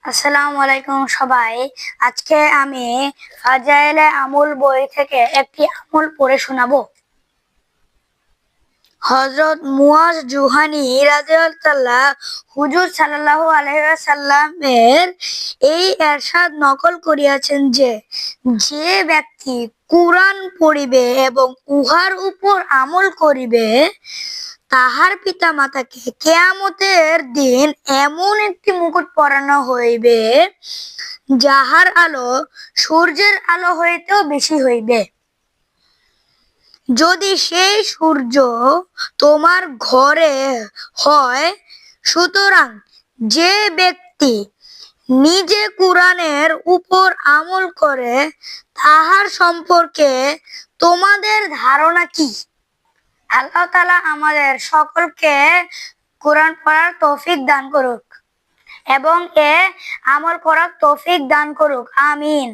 আসসালামু আলাইকুম সবাই। আজকে আমি ফাজাইলে আমল বই থেকে একটি আমল পড়ে শোনাবো। হযরত মুয়াজ জুহানী রাদিয়াল্লাহু হুজুর সাল্লাল্লাহু আলাইহি ওয়াসাল্লামের এই ইরশাদ নকল করিয়াছেন যে, যে ব্যক্তি কুরআন পড়িবে এবং উহার উপর আমল করিবে, তাহার পিতা মাতাকে কিয়ামতের দিন এমন একটি মুকুট পরানো হইবে, যাহার আলো সূর্যের আলো হইতেও বেশি হইবে। যদি সেই সূর্য তোমার ঘরে হয়, সুতরাং যে ব্যক্তি নিজে কুরআনের উপর আমল করে, তাহার সম্পর্কে তোমাদের ধারণা কি? আল্লাহ তাআলা আমাদের সকলকে কোরআন পড়ার তৌফিক দান করুক এবং আমল করার তৌফিক দান করুক। আমিন।